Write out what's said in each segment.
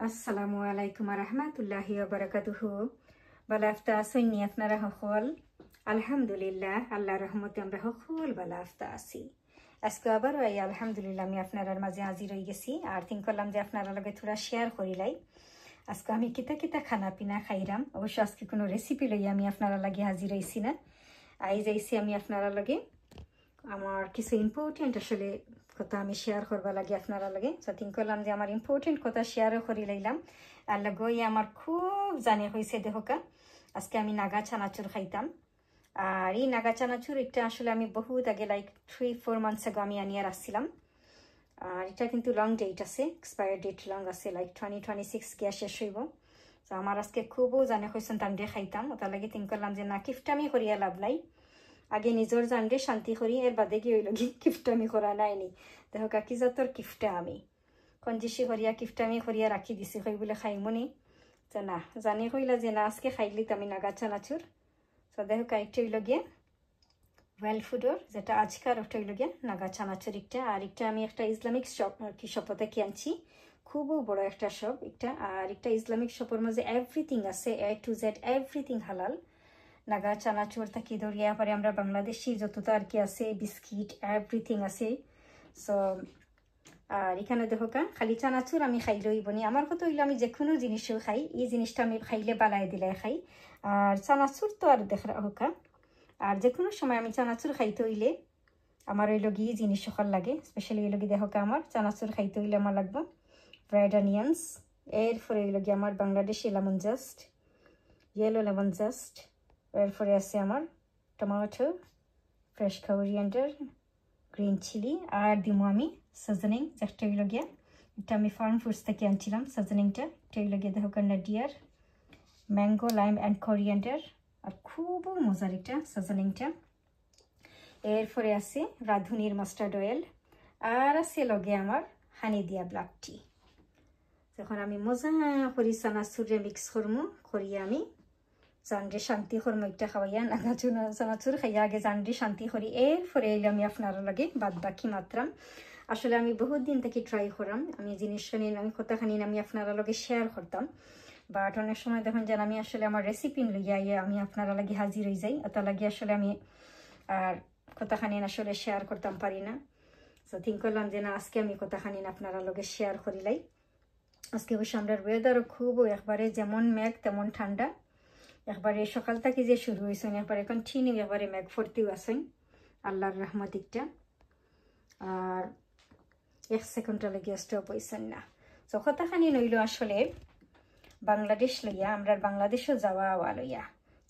আসসালামু আলাইকুম রহমতুল্লাহি ওয়া বারাকাতুহু। বালা আফতা আসইনি আপনারা সকল? আলহামদুলিল্লাহ, আল্লাহর রহমতে আমরা সকল বালা আফতা আছি। আজকে আবারও এই আলহামদুলিল্লাহ আমি আপনার মাঝে হাজির হয়ে গেছি আর থিঙ্ক করলাম যে আপনারা লগে থোড়া শেয়ার করিলাই আজকে আমি কিতা কিতা খানা পিনা খাইরাম। অবশ্য আজকে কোনো রেসিপি লই আমি আপনারা লাগে হাজির হয়েছি না, আই যাইছি আমি আপনারা লগে আমার কিছু ইম্পর্টেন্ট আসলে কথা আমি শেয়ার করবা লাগে আপনারা লগে। তো থিঙ্ক করলাম যে আমার ইম্পর্টেন্ট কথা শেয়ারও করি লাইলাম। আর লগই আমার খুব জানে হয়েছে দেহকা আজকে আমি নাগা চানাচুর খাইতাম। আর এই নাগা চানাচুর এটা আসলে আমি বহুত আগে লাইক 3-4 মান্থস আগে আমি আনিয়ে রাখছিলাম। আর এটা কিন্তু লং ডেট আছে, এক্সপায়ার ডেট লং আছে, লাইক 2026 গিয়া শেষ হইব। তো আমার আজকে খুবও জানে হয়েছেন তাম দিয়ে খাইতাম। ওটার লাগে থিঙ্ক করলাম যে না কিফটামি করিয়া লাভ নাই, আগে নিজের জানরে শান্তি করি, এর বাদে কি হইল কি কিফটামি করা নাইনি। দেখো কাকি জাতর কিফটা আমি কঞ্জিসি করিয়া কিফটামি করিয়া রাখি দিছি কই বলে খাইমনি। তো না জানি কইলা যে না আজকে খাইলি তো আমি নাগা চানাচুর। তো দেখো কাইকটা হইল গিয়ে ওয়েল ফুডর, যেটা আজকার ওটা হইল গিয়ে নাগা চানাচুর একটা। আর একটা আমি একটা ইসলামিক শপ কি শপ থেকে আনছি, খুবই বড় একটা শপ একটা। আর একটা ইসলামিক শপের মধ্যে এভরিথিং আছে, A to Z এভরিথিং হালাল। নাগা চানাচুর থাকি ধরিয়া পরে আমরা বাংলাদেশি যতটা আর কি আছে বিস্কিট এভরিথিং আছে। সো আর এখানে দেখো কা খালি চানাচুর আমি খাইলেই বনি, আমার কথা হইলে আমি যে কোনো জিনিসও খাই, এই জিনিসটা আমি খাইলে বালাই দিলে খাই। আর চানাচুর তো আর দেখা হোকা, আর যে কোনো সময় আমি চানাচুর খাইতে হইলে আমার ওই লগি জিনিস সকাল লাগে। স্পেশালি ওই লগি দেখো কা আমার চানাচুর খাইতে হইলে আমার লাগবে ফ্রাইড অনিয়ন্স, এরপরে ওই লগি আমার Bangladeshi lemon zest, yellow lemon zest, এরপরে আছে আমার tomato, fresh coriander, green chilli, আর দিব আমি সিজনিং, যেটা হইল গিয়া এটা আমি ফার্ম ফুডস থেকে আনছিলাম সিজনিংটা। এটা হইল গিয়ে দেখো নাডিয়ার ম্যাঙ্গো লাইম অ্যান্ড কোরিয়ান্ডার, আর খুবও মজার এটা সিজনিংটা। এরপরে আছে রাঁধুনির মাস্টার্ড অয়েল, আর আছে লগে আমার হানি দিয়া ব্ল্যাক টি। যখন আমি মজা করি চানাচুরে মিক্স করমু করিয়া আমি জানরে শান্তি করমু একটা খাওয়াইয়া নাগা চানাচুর খাইয়া আগে জানরে শান্তি করি, এরপরে এলে আমি আপনার লাগে বাদ বাকি মাত্রাম। আসলে আমি বহুত দিন থেকে ট্রাই করাম, আমি জিনিসটা নিয়ে আমি কথাখানি আমি আপনারা লগে শেয়ার করতাম, বাট অনেক সময় দেখুন যেন আমি আসলে আমার রেসিপি লইয়া আমি আপনারা লাগে হাজির হয়ে যাই, ওটা লাগে আসলে আমি আর কথাখানি আসলে শেয়ার করতাম পারি না। তো থিঙ্ক করলাম যে না আজকে আমি কথাখানি আপনারা লগে শেয়ার করিলাই। আজকে অবশ্য আমরা ওয়েদারও খুব একবারে যেমন মেঘ তেমন ঠান্ডা, একবারে সকাল থেকে যে শুরু হয়েছেন একবারে কন্টিনিউ একবারে মেঘ ভর্তিও আছেন আল্লাহর রহমতিকটা। আর 1 সেকেন্ডটা লেগে স্টপ হয়েছেন না। তো কথাখানি নইল আসলে বাংলাদেশ লইয়া, আমরা বাংলাদেশও যাওয়া আওয়া লইয়া।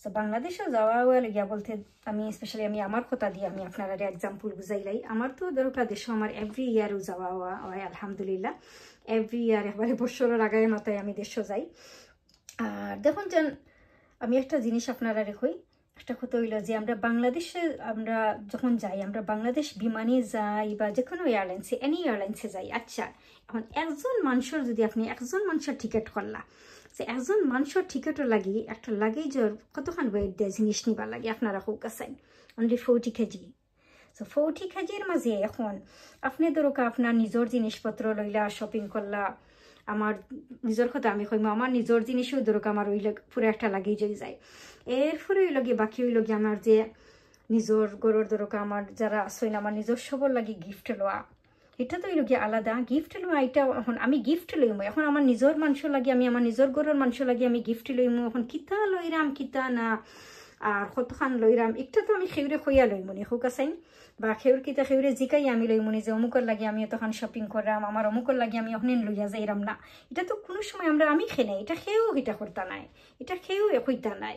তো বাংলাদেশও যাওয়া আওয়া লইয়া বলতে আমি স্পেশালি আমি আমার কথা দিয়ে আমি আপনারা এক্সাম্পল বুঝাইলাই। আমার তো দরকার দেশও আমার এভরি ইয়ারও যাওয়া আওয়া হয় আলহামদুলিল্লাহ, এভরি ইয়ার একবারে বছরের আগায় মাথায় আমি দেশও যাই। আর দেখুন যেন আমি একটা জিনিস আপনারা রেখই, একটা কথা হইল যে আমরা বাংলাদেশে আমরা যখন যাই, আমরা বাংলাদেশ বিমানে যাই বা যে কোনো এয়ারলাইন্সে এনি এয়ারলাইন্সে যাই। আচ্ছা এখন একজন মানুষের যদি আপনি একজন মানুষের টিকিট করলা, যে একজন মানুষের টিকিটও লাগি একটা লাগেজের কতক্ষণ ওয়েট দেয় জিনিস নিবার লাগে আপনারা হোক আছেন অনলি 40 কেজি। তো 40 কেজির মাঝে এখন আপনি ধরুক আপনার নিজের জিনিসপত্র লইলা শপিং করলা, আমার নিজের কথা আমি কইম আমার নিজের জিনিসও ধরুক আমার ওই পুরো একটা লাগেজ হয়ে যায়। এরপরে ওই লগে বাকি ওই লগে আমার যে নিজের গরুর ধরুক আমার যারা আসেন আমার নিজের সবর লাগে গিফট লওয়া, এটা তো ওই লগে আলাদা গিফট লওয়া। এটা এখন আমি গিফট লইমো, এখন আমার নিজের মানুষ লাগে আমি আমার নিজের গরুর মানুষ লাগে আমি গিফট লইমো, এখন কিতা লইরাম কিতা না আর কতখান লইরাম একটা তো আমি সেউরে খইয়া লইমনি হোক আছেন, বা খেউর কিতা খেউরে জিকাই আমি লইমনি যে অমুকর লাগে আমি তখন শপিং করাম, আমার অমুকর লাগে আমি ওখানে লইয়া যাইরাম না। এটা তো কোনো সময় আমরা আমি খেয়ে নাই, এটা খেয়েও এটা করতা নাই, এটা খেয়েও হইতা নাই,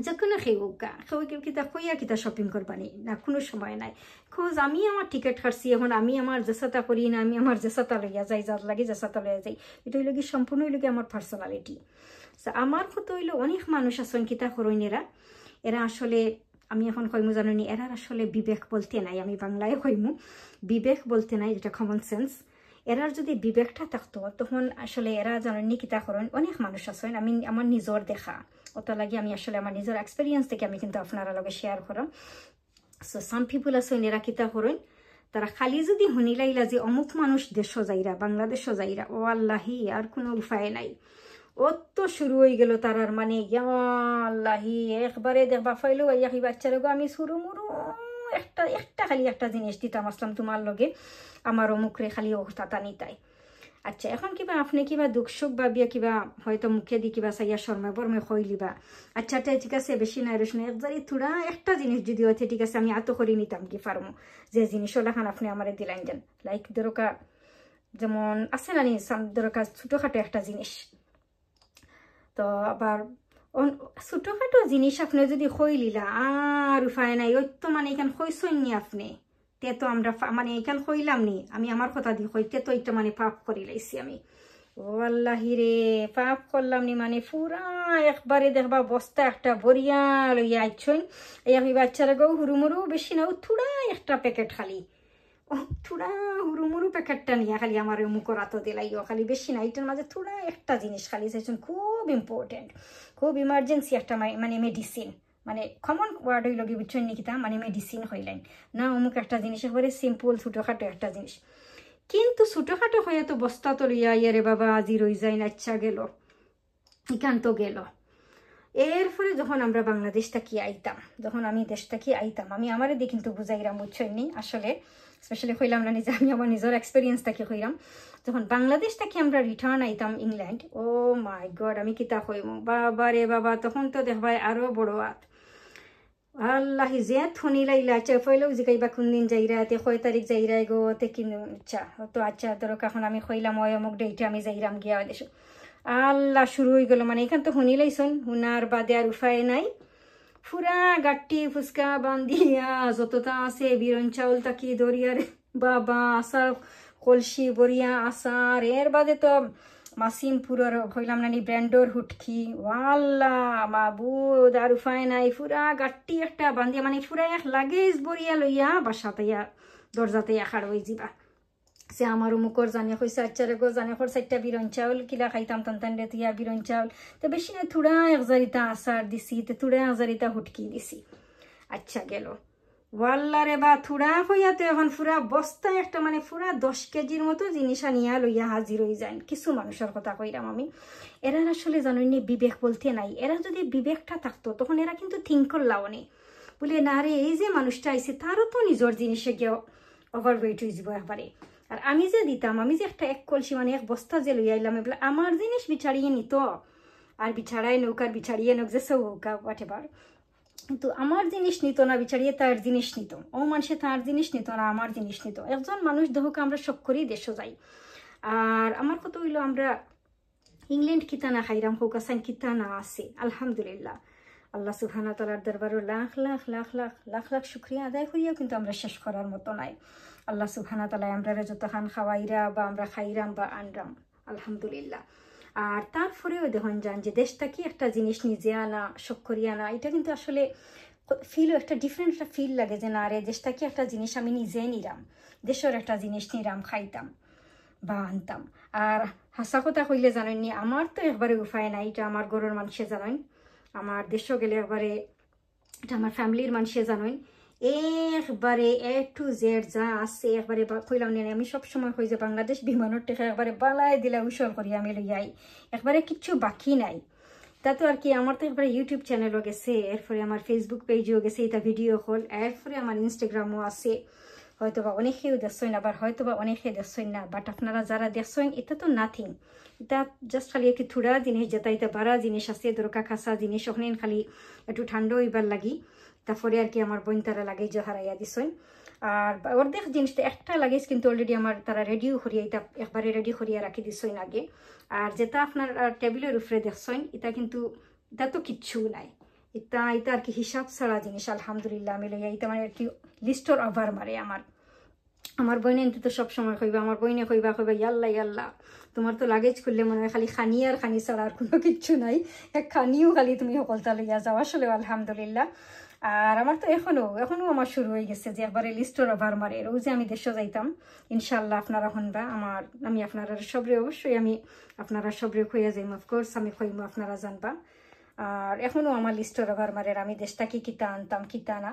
যে কোনো খেউকা খেউ কেউ কিতা খইয়া কিতা শপিং করবানি না, কোনো সময় নাই। খোঁজ আমি আমার টিকিট কাটছি, এখন আমি আমার জেসাতা করি না, আমি আমার জেসাতা লইয়া যাই, যার লাগে জেসাতা লইয়া যাই, এটা হইল কি সম্পূর্ণ হইল কি আমার পার্সোনালিটি। আমার কত হইলো অনেক মানুষ আছেন কিতা করইন এরা আসলে আমি এখন কইমু জানি এরা আসলে বিবেক বলতে নাই, আমি বাংলায় কইমু বিবেক বলতে নাই, যেটা কমন সেন্স। এরার যদি বিবেকটা থাকতো তখন আসলে এরা জানেননি কিতা করেন অনেক মানুষ আছেন, আমি আমার নিজের দেখা ওটা লাগে আমি আসলে আমার নিজের এক্সপিরিয়েন্স থেকে আমি কিন্তু আপনারা লগে শেয়ার করাম। সো সাম পিপুল আছেন এরা কিতা করেন তারা খালি যদি শুনিলাইলা যে অমুক মানুষ দেশ যাইরা বাংলাদেশও যাইরা, ও আল্লাহি আর কোনো উপায় নাই। অত শুরু হয়ে গেল তারার মানে আল্লাহি একবারে দেখবা ফাইলো এই বাচ্চারা গো আমি শুরু মুরু একটা খালি একটা জিনিস দিতাম আসলাম তোমার লগে, আমার অমুকরে খালি ও তাতা নিতাই। আচ্ছা এখন কিবা আপনি কিবা দুঃখ সুখ ভাবিয়া কিবা হয়তো মুখে দি কিবা চাইয়া শর্মা বর্মে খইলিবা, আচ্ছা ঠিক আছে বেশি নাই রসুন একবারে থোড়া একটা জিনিস যদি হয়েছে ঠিক আছে আমি এত করে নিতাম কি পারমো, যে জিনিস ওলাখান আপনি আমার দিলেন যান। লাইক দরকার যেমন আছে না নি দরকার ছোটোখাটো একটা জিনিস, তো আবার ছোটোখাটো জিনিস আপনি যদি খইলিলা আর উপায় নাই, ওই তো মানে এখান খইসইনি আপনি তে তো আমরা মানে এখান খইলাম নি, আমি আমার কথা দিয়ে হইতে তো এটা মানে পাপ করি লাইছি আমি। ও আল্লাহি রে পাপ করলাম নি মানে পুরা একবারে দেখবা বস্তা একটা বরিয়া লইয়া আইছই, এই বাচ্চারা গো হুরুমুরু বেশি না থোড়া একটা প্যাকেট খালি, ও থোড়া হুরুমুরু প্যাকেটটা নিয়ে খালি আমার মুখর আতো দিলাইও খালি বেশি না, এটার মাঝে থোড়া একটা জিনিস খালি চাইছেন খুব ইম্পর্টেন্ট খুব ইমার্জেন্সি একটা মানে মেডিসিন, মানে কমন ওয়ার্ড হইল কি বুঝছেন নাকি তা মানে মেডিসিন হইলেন না অমুক একটা জিনিস একবারে সিম্পল ছোটোখাটো একটা জিনিস, কিন্তু ছোটোখাটো হয়ে তো বস্তা তো লইয়া ইয়ারে বাবা আজি রই যায় না, আচ্ছা গেল এখান তো গেল। এরপরে যখন আমরা বাংলাদেশটা কি আইতাম, যখন আমি দেশটা কি আইতাম আমি আমার দিয়ে কিন্তু বুঝাইরাম বুঝছেন নি আসলে স্পেশালি হইলাম না নিজে, আমি আমার নিজের এক্সপিরিয়েন্সটাকে হইলাম যখন বাংলাদেশটাকে আমরা রিটার্ন আইতাম ইংল্যান্ড, ও মাই গড আমি কিতা হইম বাবা রে বাবা, তখন তো দেখবাই আরো বড় হাত আল্লাহি যে থনি লাইলা আচ্ছা ফইলেও জিগাইবা কোন দিন যাইরা তে কয় তারিখ যাইরা গো তে কিন আচ্ছা তো আচ্ছা ধরো এখন আমি কইলাম ওই অমুক ডেটে আমি যাইরাম গিয়া দেশ, আল্লাহ শুরু হয়ে গেল মানে এখান তো শুনি লাইছন শুনার বাদে আর উপায় নাই, পুরা গাট্টি ফুচকা বান্ধিয়া যতটা আছে বিরন চাউল তাকি দরিয়ার বাবা আসার কলসি বরিয়া আসার, এর বাদে তো মাসিম পুরোর হইলাম নানি ব্র্যান্ডর হুটকি ওয়াল্লা মাবুদ আর উপায় নাই, পুরা গাট্টি একটা বান্ধিয়া মানে পুরা এক লাগেজ বরিয়া লইয়া বাসাতে দরজাতে খাড় হয়ে যাবা, সে আমার মুখর জানে কইছে আচ্ছা রে গো জানে খর চারটা বিরন চাউল কিলা খাইতাম তন্তান রে তুই বিরন চাউল তো বেশি না থোড়া 1000টা আচার দিছি তো থোড়া 1000টা হুটকি দিছি, আচ্ছা গেল ওয়াল্লা রে বা থোড়া হইয়া তো এখন পুরা বস্তা একটা মানে পুরা 10 কেজির মতো জিনিস আনিয়া লইয়া হাজির হয়ে যায়। কিছু মানুষের কথা কইরাম আমি, এরা আসলে জানেননি বিবেক বলতে নাই, এরা যদি বিবেকটা থাকতো তখন এরা কিন্তু থিঙ্ক করলাও নি বলে না রে এই যে মানুষটা আইছে তারও তো নিজের জিনিসে গিয়ে ওভারওয়েট হয়ে যাব একবারে, আর আমি যে দিতাম আমি যে একটা এক কলসি মানে এক বস্তা যে লইয়া আইলাম এগুলো আমার জিনিস বিছাড়িয়ে নিত আর বিছাড়ায় নৌকার বিছাড়িয়ে নৌক যে সৌকা হোয়াট এভার, কিন্তু আমার জিনিস নিত না বিছাড়িয়ে তার জিনিস নিত, ও মানুষে তার জিনিস নিত না আমার জিনিস নিত, একজন মানুষ দেহকে আমরা শখ করেই দেশও যাই। আর আমার কথা হইলো আমরা ইংল্যান্ড কিতা না খাইরাম হোকাসান কিতা না আছে আলহামদুলিল্লাহ, আল্লাহ সুবহানাহু ওয়া তাআলার দরবারে লাখ লাখ লাখ লাখ লাখ লাখ শুকরিয়া আদায় করিয়াও কিন্তু আমরা শেষ করার মতো নাই। আল্লাহ সুবহানাহু ওয়া তাআলা আমরা যতখান খাওয়াইরা বা আমরা খাইরাম বা আনরাম আলহামদুলিল্লাহ। আর তারপরেও দেখুন যান যে দেশটা কি একটা জিনিস নিজে আনা শখ করিয়া আনা, এটা কিন্তু আসলে ফিল একটা ডিফারেন্ট একটা ফিল লাগে যে না রে দেশটা কি একটা জিনিস আমি নিজে নিরাম, দেশের একটা জিনিস নিরাম খাইতাম বা আনতাম। আর হাসা কথা কইলে জানেননি আমার তো একবারে উপায় নাই, এটা আমার ঘরের মানুষে জানেন, আমার দেশও গেলে একবারে এটা আমার ফ্যামিলির মানুষে জানেন, একবারে এ টু জেড যা আছে একবারে কইলাম নেই আমি সবসময় কই যে বাংলাদেশ বিমানের টেকা একবারে বালাই দিলে উসল করি আমি লইয়াই একবারে কিচ্ছু বাকি নাই। তা তো আর কি আমার তো একবারে ইউটিউব চ্যানেলও গেছে, এরপরে আমার ফেসবুক পেজও গেছে, এটা ভিডিও কল, এরপরে আমার ইনস্টাগ্রামও আছে, হয়তো বা অনেকেও দেখছেন আবার হয়তো বা অনেকে দেখছেন না, বাট আপনারা যারা দেখছেন এটা তো নাথিং, এটা জাস্ট খালি একটু থোড়া জিনিস যেটা এটা বাড়া জিনিস আছে দরকার খাসা জিনিস ওখানে খালি একটু ঠান্ডা হইবার লাগি, তারপরে আর কি আমার বোন তারা লাগেজ হারাইয়া দিছেন। আর অর্ধেক জিনিসটা একটা লাগেজ কিন্তু অলরেডি আমার তারা রেডিও করিয়া এটা একবারে রেডি করিয়া রাখি দিছেন আগে, আর যেটা আপনার টেবিলের উপরে দেখছেন এটা কিন্তু এটা তো কিচ্ছু নাই, এটা এটা আর কি হিসাব ছাড়া জিনিস আলহামদুলিল্লাহ আমি লইয়া এটা মানে আর কি লিস্টর ওভার মারে আমার বইনে তো সবসময় কইবা আমার বইনে কইবা ইয়াল্লা ইয়াল্লা তোমার তো লাগেজ করলে মনে হয় খালি খানি আর খানি ছাড়া আর কোনো কিচ্ছু নাই, এক খানিও খালি তুমি সকলটা লইয়া যাও আসলে আলহামদুলিল্লাহ। আর আমার তো এখনো আমার শুরু হয়ে গেছে যে একবারে লিস্টর ওভার মারে, রোজ আমি দেশে যাইতাম ইনশাল্লাহ আপনারা শুনবা আমি আপনারা সবরে অবশ্যই আমি আপনারা সবরে খুঁয়া যাইম অফকোর্স আমি খুঁইম আপনারা জানবা। আর এখনো আমার লিস্টর ওভার মারে আমি দেশটা কি কিতা আনতাম কিতা না,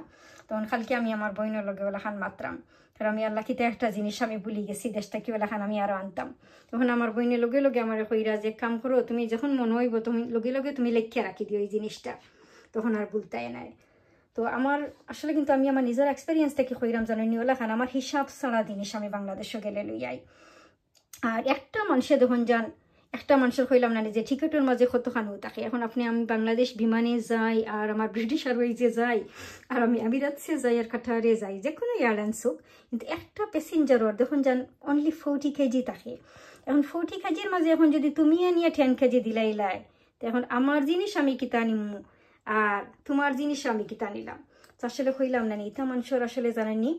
তখন খালকে আমি আমার বইনের লগে ওলাখান মাত্রাম, কারণ আমি আল্লাহ কিতা একটা জিনিস আমি ভুলি গেছি, দেশটা কি বলে আমি আরও আনতাম। তখন আমার বইনে লগে লগে আমার কইরা যে কাম করো, তুমি যখন মনে হইব তুমি লগে লগে তুমি লেখিয়া রাখি দিও এই জিনিসটা, তখন আর ভুলতাই নাই। তো আমার আসলে কিন্তু আমি আমার নিজের এক্সপিরিয়েন্স থেকে কইরাম জানো নিওলা খান আমার হিসাব ছাড়া জিনিস আমি বাংলাদেশে গেলে লইয়াই। আর একটা মানুষে যখন যান, একটা মানুষের কইলাম না যে টিকেটের মাঝে কতখানো থাকে। এখন আপনি আমি বাংলাদেশ বিমানে যাই, আর আমার ব্রিটিশ এয়ারওয়েজে যাই, আর আমি আমিরাতসে যাই, আর কাটারে যাই, যে কোনো এয়ারলাইন্স হোক, কিন্তু একটা প্যাসেঞ্জারের দেখুন যান অনলি 40 কেজি থাকে। এখন 40 কেজির মাঝে এখন যদি তুমি নিয়ে 10 কেজি দিলাইলাই, তো এখন আমার জিনিস আমি কিতা নিমু আর তোমার জিনিস আমি কিতা নিলাম। তো আসলে কইলাম না ইতা মানুষের আসলে জানেননি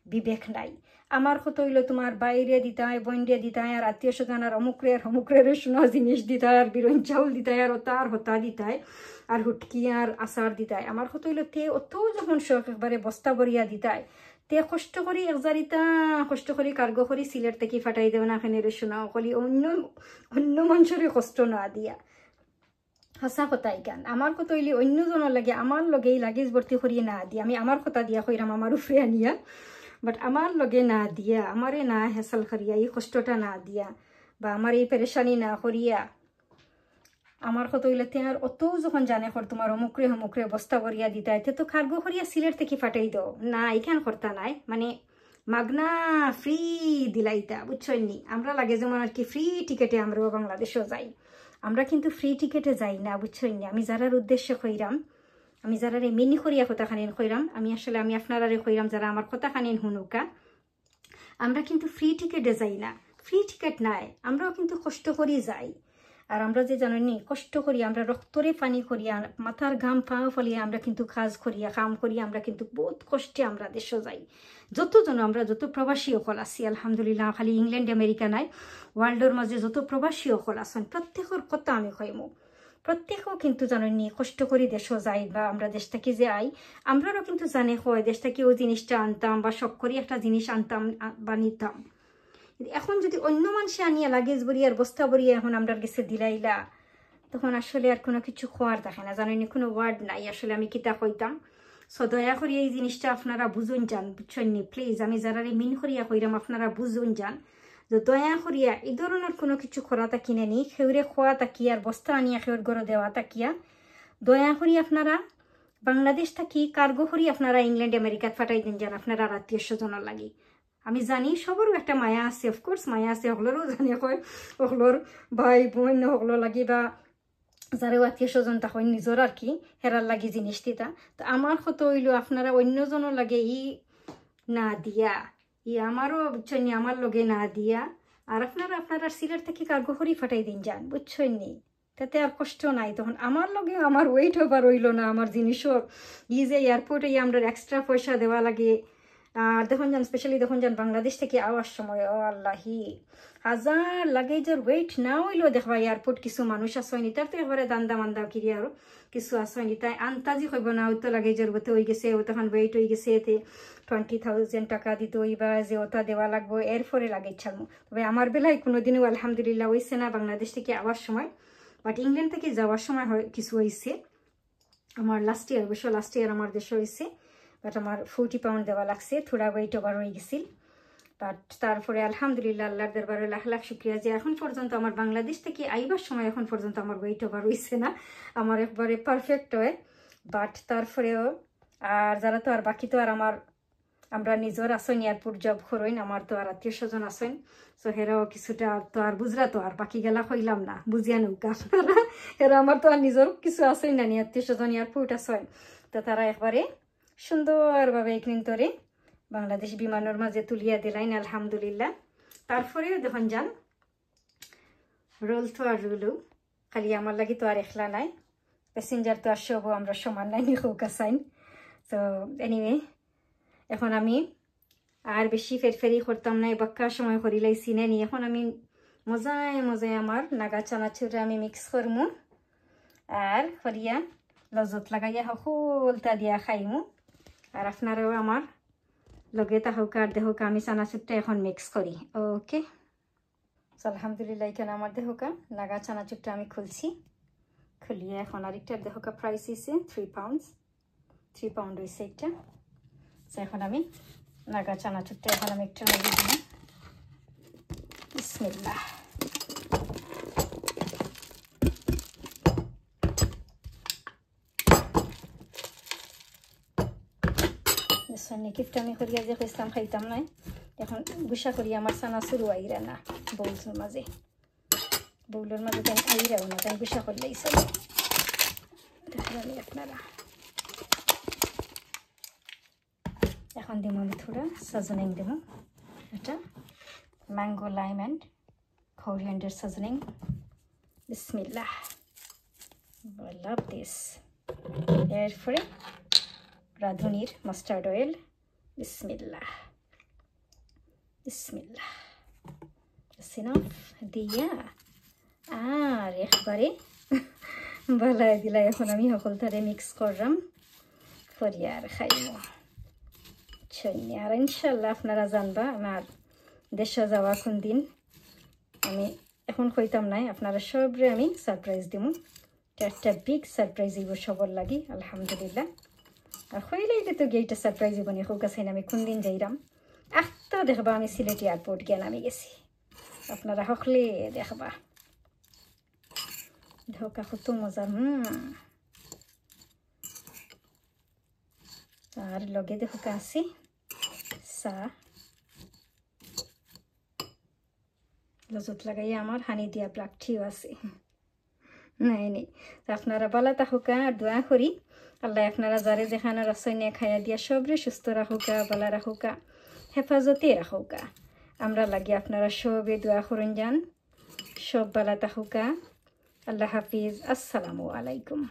বিবেক নাই। আমার কত হইলো তোমার বাইরে দিতায়, বইন্ডে দিতায়, আর আত্মীয় স্বজন আর অমুকরের শোনা জিনিস দিতায়, আর বিরন চাউল দিতায়, আর ওতার হতা দিতায়, আর হুটকি আর আচার দিতায়। আমার কত হইলো তে অত যখন শখ একবারে বস্তা বরিয়া দিতায়, তে কষ্ট করি একজারিতা কষ্ট করি কার্গো করি সিলেট থেকে ফাটাই দেও না এখানে শোনাও কলি অন্য মানুষের কষ্ট না দিয়া। সঁচা কথাই গান আমার কত হইলে অন্যজনের লাগে আমার লগেই লাগেজ ভর্তি করিয়ে না দিয়া, আমি আমার কথা দিয়া কইরাম আমার উপরে আনিয়া, বাট আমার লগে না দিয়া, আমারে না হেসাল করিয়া, এই কষ্টটা না দিয়া, বা আমার এই পেরেশানি না করিয়া, আমার কত হইলে আর অত যখন জানে কর তোমার অমুকরে বস্তা করিয়া দিতা, এতে তো কার্গো করিয়া সিলেট থেকে ফাটাই দাও না, এখান করতা নাই, মানে মাগনা ফ্রি দিলাইতা, বুঝছনি। আমরা লাগে যেমন আর কি ফ্রি টিকেটে আমরাও বাংলাদেশেও যাই, আমরা কিন্তু ফ্রি টিকেটে যাই না, বুঝছনি। আমি যারার উদ্দেশ্যে কইরাম, আমি যারা মিনি করিয়া কথা খানিন কইরাম, আমি আসলে আমি আপনারারে কইরাম যারা আমার কথা খানিন হুনুকা, আমরা কিন্তু ফ্রি টিকেটে যাই না, ফ্রি টিকেট নাই, আমরাও কিন্তু কষ্ট করি যাই। আর আমরা যে জানি কষ্ট করি, আমরা রক্তরে পানি করিয়া মাথার ঘাম পাও ফলিয়া আমরা কিন্তু কাজ করিয়া কাম করি, আমরা কিন্তু বহুত কষ্টে আমরা দেশে যাই। যতজন আমরা যত প্রবাসী অকল আছি আলহামদুলিল্লাহ, খালি ইংল্যান্ড আমেরিকা নাই, ওয়ার্ল্ডের মাঝে যত প্রবাসী অকল আছেন প্রত্যেকের কথা আমি কইমু, প্রত্যেকেও কিন্তু জানেননি কষ্ট করি দেশও যাই, বা আমরা দেশটাকে যে আই আমরাও কিন্তু জানে হয় দেশটাকে ওই জিনিসটা আনতাম, বা শখ করি একটা জিনিস আনতাম বা নিতাম। এখন যদি অন্য মানুষে আনিয়া লাগেজ বরিয়া আর বস্তা বরিয়া এখন আমরা গেছে দিলাইলা, তখন আসলে আর কোনো কিছু খোয়ার দেখে না, জানেননি কোনো ওয়ার্ড নাই আসলে আমি কিতা কইতাম। সো দয়া করি এই জিনিসটা আপনারা বুঝুন যান, বুঝছেননি প্লিজ। আমি যারা মিন করিয়া কইরাম আপনারা বুঝুন যান, যে দয়া করিয়া এই ধরনের কোনো কিছু খোরাতা কিনে নি খেউরে খোয়া তাকিয়া আর বস্তা আনিয়া খেউর গড়ে দেওয়া তাকিয়া, দয়া করি আপনারা বাংলাদেশ থাকি কার্গো করি আপনারা ইংল্যান্ড আমেরিকাত ফাটাই দিন যান আপনারা আত্মীয় স্বজনের লাগি। আমি জানি সবরও একটা মায়া আছে, অফকোর্স মায়া আছে, ওগুলোরও জানি কয় ওগুলোর ভাই বোন ওগুলো লাগি, বা যারাও আত্মীয় স্বজন তখন নিজর আর কি হেরার লাগি জিনিস দিতা। তো আমার কত হইলো আপনারা অন্যজনের লাগে ই না দিয়া, ই আমারও বুঝছেন আমার লগে না দিয়া, আর আপনারা সিলেট থেকে কার্গো করি ফাটাই দিন যান, বুঝছেননি, তাতে আর কষ্ট নাই। তখন আমার লগে আমার ওয়েট ওভার রইল না, আমার জিনিসও ই যে এয়ারপোর্টে আমরা এক্সট্রা পয়সা দেওয়া লাগে। আর দেখুন যান স্পেশালি দেখুন যান বাংলাদেশ থেকে আওয়ার সময় ও আল্লাহি হাজার লাগেজের ওয়েট না হইলেও দেখবা এয়ারপোর্ট কিছু মানুষ আসয়নি, তার তো এবারে দান্দা মান্দা কিরি আরো কিছু আসয়নি, তাই আন্তাজি হইব না হয়তো লাগেজের গতে হয়ে গেছে, ও তখন ওয়েট হয়ে গেছে এতে 20,000 টাকা দিতে হইবা, যে ওটা দেওয়া লাগবো এরপরে লাগেজ ছাড়বো। তবে আমার বেলায় কোনোদিনও আলহামদুলিল্লাহ হয়েছে না বাংলাদেশ থেকে আওয়ার সময়, বাট ইংল্যান্ড থেকে যাওয়ার সময় কিছু হয়েছে। আমার লাস্ট ইয়ার আমার দেশে হয়েছে, বাট আমার 40 পাউন্ড দেওয়া লাগছে, থোড়া ওয়েট ওভার হয়ে গেছিল। বাট তারপরে আলহামদুলিল্লাহ আল্লাহর দরবারে লাখ লাখ শুক্রিয়া যে এখন পর্যন্ত আমার বাংলাদেশ থেকে আইবার সময় এখন পর্যন্ত আমার ওয়েট ওভার হয়েছে না, আমার একবারে পারফেক্ট হয়। বাট তারপরেও আর যারা তো আর বাকি তো আর আমরা নিজের আসেন এয়ারপোর্ট জব করইন, আমার তো আর আত্মীয় স্বজন আসেন, সো হেরাও কিছুটা তো আর বুঝরা তো আর বাকি গেলা কইলাম না বুঝিয়া নৌকা আপনারা, হেরা আমার তো আর নিজের কিছু আসেন না আত্মীয় স্বজন এয়ারপোর্ট আসেন, তো তারা একবারে সুন্দরভাবে একদিন বাংলাদেশ বিমানের মাঝে তুলিয়া দিলাইন আলহামদুলিল্লাহ। তারপরেও দেখুন যান রোল তো আর রুলু খালি আমার লাগি তো আর একলা নাই, প্যাসেঞ্জার তো আর সবও আমরা সমান নাই হোক আসাইন। তো এনিওয়ে এখন আমি আর বেশি ফেরফেরি করতাম না, বাক্কার সময় করিলাইছি না নি, এখন আমি মজায় মজায় আমার নাগা চানাচুরে আমি মিক্স করমু আর করিয়া লজত লাগাইয়া সকলটা দিয়া খাইমু, আর আপনারাও আমার লগে তাহকা আর দেহকা আমি চানাচুরটা এখন মিক্স করি। ওকে আলহামদুলিল্লাহ এখানে আমার দেহকা নাগা চানাচুরটা আমি খুলছি, খুলিয়ে এখন আরেকটার দেহকা প্রাইস হয়েছে 3 পাউন্ড হয়েছে একটা। এখন আমি নাগা চানাচুরটা এখন আমি একটু লাগিয়ে দিই। বিসমিল্লাহ। কিফটা আমি করিয়া যে কইতাম খাইতাম নাই, এখন গুসা করিয়া আমার চানাচুর আইরা না বউলের মাঝে তাই আইরাও না, তাই গুসা করলেই চলে। দেখলাম আপনারা। এখন দিব আমি থোড়া সিজনিং দেব, এটা mango lime and coriander seasoning. বিসমিল্লাহ। I love this. এরপরে রাঁধুনির মাস্টার্ড অয়েল। বিসমিল্লাহ বিসমিল্লাহ। সিনাফ দিয়া আর একবারে বালাই দিলা। এখন আমি সকলটারে মিক্স করলাম করিয়া আর খাইব ছইনি। আর ইনশাল্লাহ আপনারা জানবা আমার দেশে যাওয়া কোন দিন, আমি এখন কইতাম নাই, আপনারা সবরে আমি সারপ্রাইজ দিব। একটা বিগ সারপ্রাইজ দিব সবর লাগি আলহামদুলিল্লাহ। আর হইলেই তো গেইটা সারপ্রাইজ দিব নি, হোক আছে আমি কোন দিন যাইরাম। আখটা দেখবা আমি সিলেট এয়ারপোর্ট গিয়ে নামি গেছি, আপনারা হকলে দেখবা। ঢোকা কত মজার। আর লগে দেখোকা আছি চা লজত লাগাইয়া আমার হানি দিয়া প্লাকঠিও আছে। নাই নেই আপনারা বালা থাকুকা আর দোয়া করি আল্লাহ আপনারা যারে যেখানে রসইনে খাইয়া দিয়া সবরে সুস্থ রাখুকা, বালা রাখুকা, হেফাজতে রাখুকা। আমরা লাগি আপনারা সবে দোয়া করুন যান। সব বালা থাকুকা। আল্লাহ হাফিজ। আসসালামু আলাইকুম।